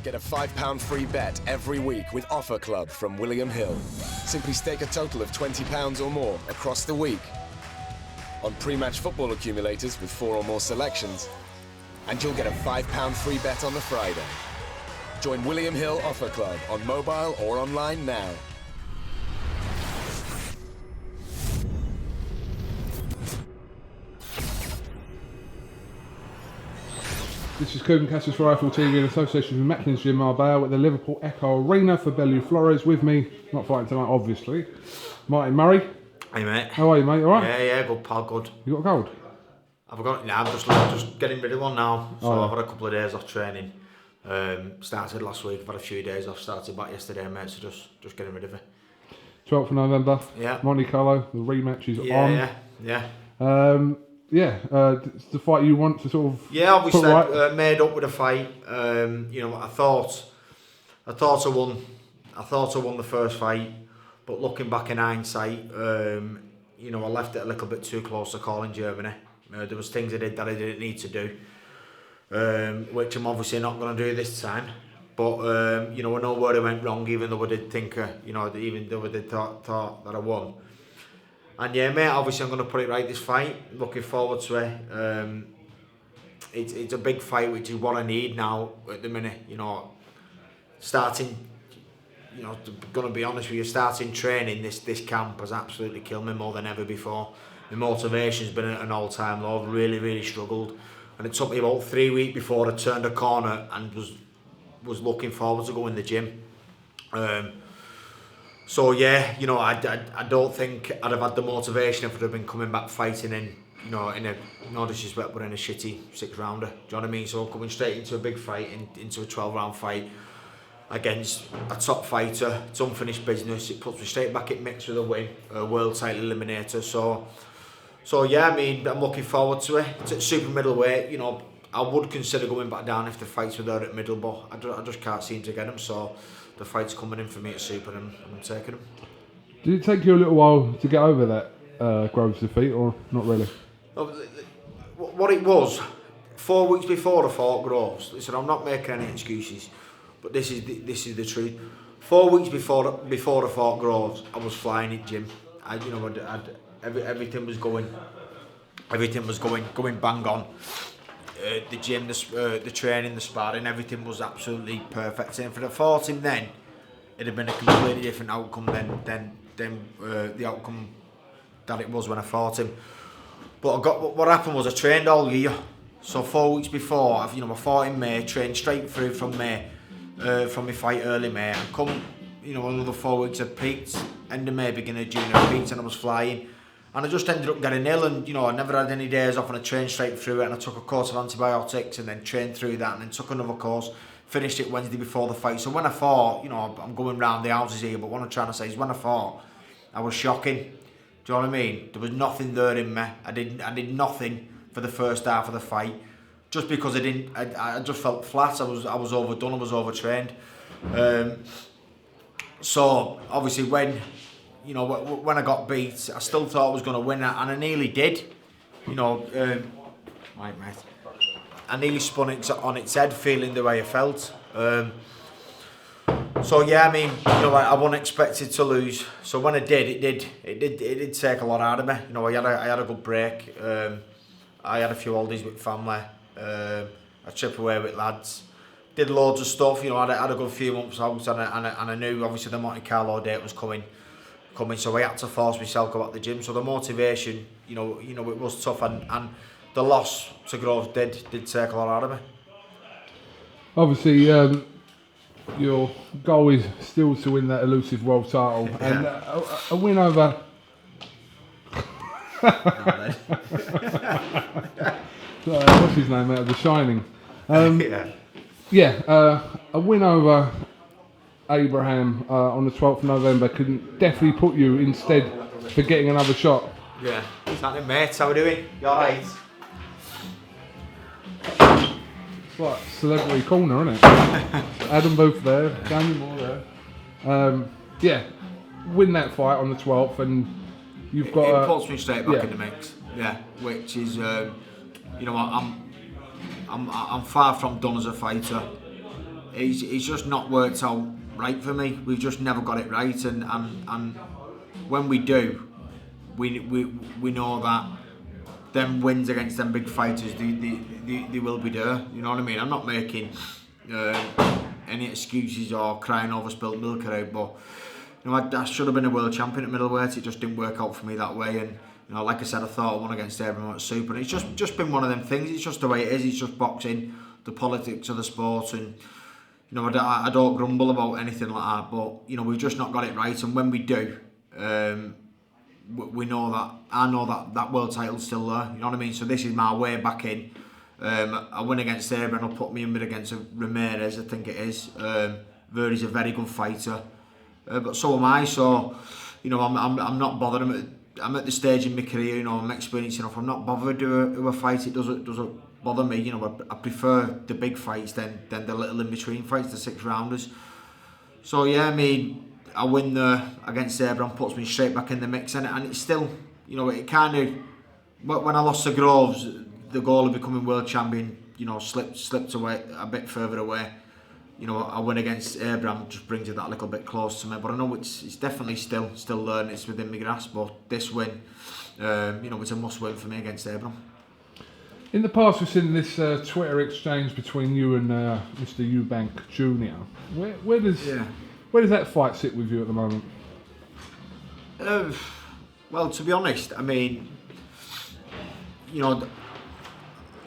Get a £5 free bet every week with Offer Club from William Hill. Simply stake a total of £20 or more across the week on pre-match football accumulators with 4 or more selections, and you'll get a £5 free bet on the Friday. Join William Hill Offer Club on mobile or online now. This is KUGAN CASSIUS Rifle TV in association with Macklin's Gym Marbella at the Liverpool Echo Arena for Bellew Flores. With me, not fighting tonight obviously, Martin Murray. Hey mate. How are you, mate? All right? Yeah, good pal, good. You got a cold? I'm just getting rid of one now. So I've had a couple of days off training. Started last week, I've had a few days off, started back yesterday mate, so just getting rid of it. 12th of November, yeah. Monte Carlo, the rematch is on. Yeah. It's the fight you want to sort of obviously put right? Made up with a fight. I thought I won the first fight, but looking back in hindsight, I left it a little bit too close to call in Germany. There was things I did that I didn't need to do, which I'm obviously not going to do this time. But I know where I went wrong, even though I did think, even though I did thought that I won. And yeah, mate, obviously I'm going to put it right this fight. Looking forward to it. It's a big fight, which is what I need now at the minute. Starting, going to be honest with you, starting training this camp has absolutely killed me more than ever before. My motivation's been at an all-time low. I've really, really struggled. And it took me about 3 weeks before I turned a corner and was looking forward to going to the gym. So yeah, I don't think I'd have had the motivation if I'd have been coming back fighting in a, no disrespect, but in a shitty 6-rounder. Do you know what I mean? So coming straight into a big fight, into a 12-round fight against a top fighter, it's unfinished business. It puts me straight back in mix with a win, a world title eliminator. So yeah, I mean, I'm looking forward to it. It's at super middleweight. I would consider going back down if the fights were there at middle, but I just can't seem to get them. So the fight's coming in for me at super, and I'm taking them. Did it take you a little while to get over that Groves defeat, or not really? What it was, 4 weeks before I fought Groves. Listen, I'm not making any excuses, but this is the truth. 4 weeks before I fought Groves, I was flying at gym. Everything was going bang on. The gym, the training, the sparring, everything was absolutely perfect. And if I'd have fought him then, it'd have been a completely different outcome than the outcome that it was when I fought him. But what happened was I trained all year. So 4 weeks before, I fought in May, trained straight through from May, from my fight early May. And come, another 4 weeks I peaked, end of May, beginning of June I peaked and I was flying. And I just ended up getting ill, and I never had any days off, and I trained straight through it, and I took a course of antibiotics and then trained through that and then took another course, finished it Wednesday before the fight. So when I fought, I'm going round the houses here, but what I'm trying to say is when I fought, I was shocking. Do you know what I mean? There was nothing there in me. I did nothing for the first half of the fight, just because I just felt flat. I was overdone, I was overtrained. So obviously when I got beat, I still thought I was going to win, and I nearly did. Right, mate. I nearly spun it on its head, feeling the way I felt. So yeah, I mean, I wasn't expected to lose. So when I did, it did take a lot out of me. I had a good break. I had a few holidays with family. A trip away with lads. Did loads of stuff. I had a good few months out, and I knew obviously the Monte Carlo date was coming, so I had to force myself to go back to the gym. So the motivation, it was tough, and the loss to Groves did take a lot out of me. Obviously, your goal is still to win that elusive world title, and a win over. What's his name out of The Shining? A win over Abraham on the 12th of November can definitely put you instead for getting another shot. Yeah, what's happening, mate? How are we doing? You alright? It's like celebrity corner, isn't it? Adam Booth there, Daniel Moore there. Win that fight on the 12th, and you've got. It puts me straight back in the mix. Yeah, which is, I'm far from done as a fighter. it's just not worked out right for me. We've just never got it right, and when we do, we know that them wins against them big fighters, they will be there. You know what I mean? I'm not making any excuses or crying over spilt milk out, but you know, I should have been a world champion at middleweight. It just didn't work out for me that way, and you know, like I said, I thought I won against everyone at super, and it's just been one of them things. It's just the way it is. It's just boxing, the politics of the sport, and you know, I don't grumble about anything like that. But you know, we've just not got it right, and when we do, we know that I know that world title's still there. You know what I mean? So this is my way back in. I win against Eubank, I'll put me in mid against Ramirez, I think it is. Verdi's a very good fighter, but so am I. So you know, I'm not bothered. I'm at the stage in my career, you know, I'm experienced enough. I'm not bothered who I fight. It doesn't bother me. You know, I prefer the big fights than the little in between fights, the 6 rounders. So yeah, I mean, I win there against Eubank, puts me straight back in the mix, and it's still, you know, it kind of, when I lost to Groves, the goal of becoming world champion, you know, slipped away a bit further away. You know, I win against Eubank just brings it that little bit close to me. But I know it's definitely still there, and it's within my grasp. But this win, you know, it's a must win for me against Eubank. In the past, we've seen this Twitter exchange between you and Mr. Eubank Jr. Where does that fight sit with you at the moment? Well, to be honest, I mean, you know,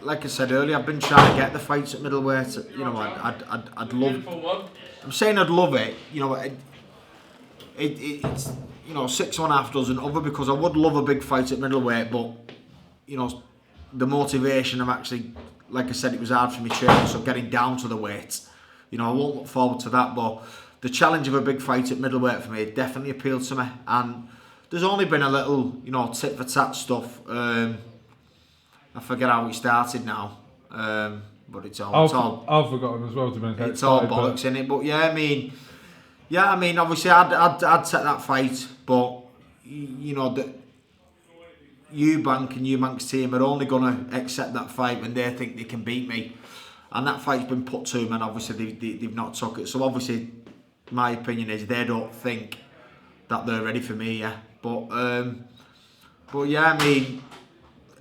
like I said earlier, I've been trying to get the fights at middleweight. You know, I'd love. I'm saying I'd love it. You know, it's you know 6.5 dozen other, because I would love a big fight at middleweight, but you know, the motivation of actually, like I said, it was hard for me training, so getting down to the weight. You know, I won't look forward to that, but the challenge of a big fight at middleweight for me definitely appealed to me, and there's only been a little, you know, tit for tat stuff. I forget how we started now, but it's all. I've forgotten as well, to be honest. It's all bollocks in it, but yeah, I mean, obviously I'd set that fight, but you know that Eubank and Eubank's team are only gonna accept that fight when they think they can beat me, and that fight's been put to them, and obviously they've not took it. So obviously, my opinion is they don't think that they're ready for me, yeah. But yeah, I mean,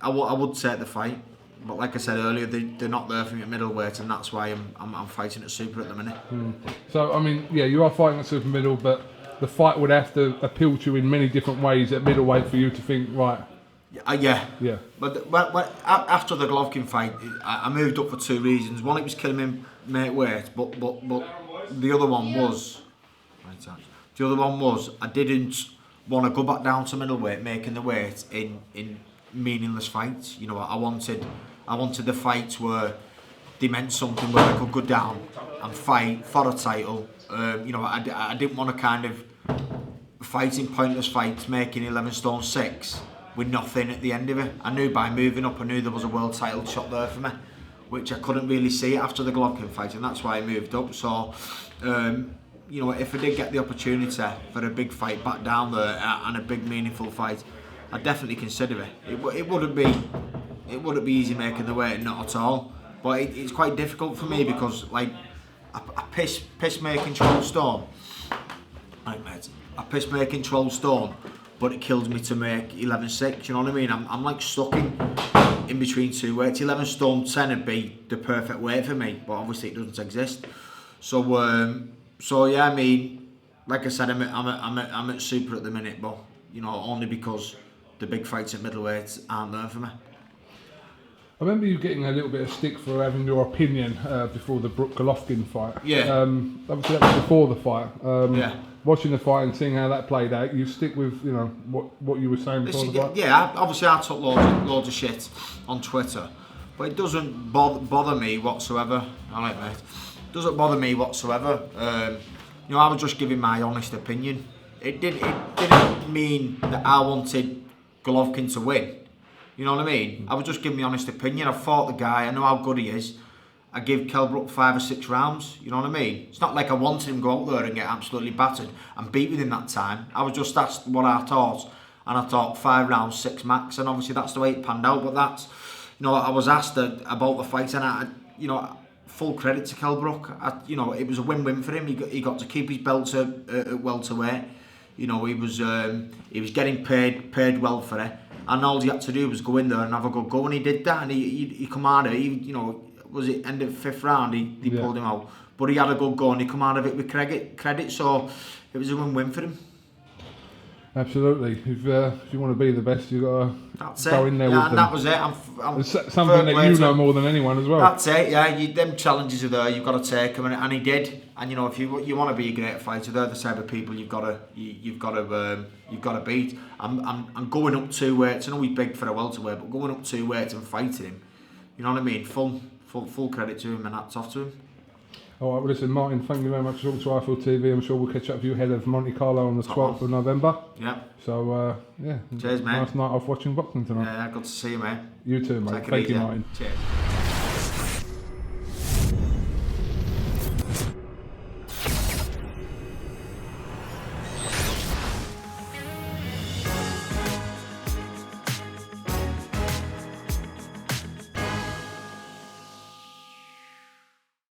I would take the fight, but like I said earlier, they're not there for me at middleweight, and that's why I'm fighting at super at the minute. So I mean, yeah, you are fighting at super middle, but the fight would have to appeal to you in many different ways at middleweight for you to think, right. Yeah. But after the Golovkin fight, I moved up for 2 reasons. One, it was killing me mate weight, but the other one was I didn't want to go back down to middleweight, making the weight in meaningless fights. You know, I wanted the fights where they meant something, where I could go down and fight for a title. You know, I didn't want to kind of fight in pointless fights, making 11 stone 6 with nothing at the end of it. I knew by moving up, I knew there was a world title shot there for me, which I couldn't really see after the Golovkin fight, and that's why I moved up. So, you know, if I did get the opportunity for a big fight back down there and a big meaningful fight, I'd definitely consider it. It wouldn't be easy making the weight, not at all. But it's quite difficult for me because, like, I piss making 12 stone. Right, mate. I piss making 12 stone, but it kills me to make 11.6. You know what I mean? I'm like stuck in between 2 weights. 11 stone 10 would be the perfect weight for me, but obviously it doesn't exist. So yeah, I mean, like I said, I'm at super at the minute, but you know, only because the big fights at middleweight aren't there for me. I remember you getting a little bit of stick for having your opinion before the Golovkin fight. Yeah. Obviously that was before the fight. Yeah. Watching the fight and seeing how that played out, you stick with, you know, what you were saying before the fight. Yeah, obviously I took loads of shit on Twitter, but it doesn't bother me whatsoever. All right, mate. It doesn't bother me whatsoever. You know, I was just giving my honest opinion. It didn't mean that I wanted Golovkin to win. You know what I mean? I was just giving my honest opinion. I fought the guy. I know how good he is. I give Kell-Brook 5 or 6 rounds. You know what I mean? It's not like I wanted him to go out there and get absolutely battered and beat within that time. I was just asked what I thought, and I thought 5 rounds, 6 max, and obviously that's the way it panned out. But that's, you know, I was asked about the fight, and full credit to Brook. You know, it was a win-win for him. He got to keep his belt at welterweight. You know, he was getting paid well for it, and all he had to do was go in there and have a good go, and he did that. And he come out of it. You know, was it end of 5th round? He pulled him out, but he had a good go and he come out of it with credit. So it was a win-win for him. Absolutely. If you want to be the best, you got to go in there with them. And that was it. It's something that you know more than anyone as well. That's it. Yeah, them challenges are there. You've got to take them, and he did. And you know, if you want to be a great fighter, they're the type of people you've got to beat. I'm going up 2 weights. I know he's big for a welterweight, but going up 2 weights and fighting him, you know what I mean? Full credit to him, and hats off to him. All right, well, listen, Martin, thank you very much for talking to iField TV. I'm sure we'll catch up with you ahead of Monte Carlo on the 12th of November. Yeah. So, yeah. Cheers, mate. Nice night off watching boxing tonight. Yeah, good to see you, mate. You too, mate. Thank you, Martin. Cheers.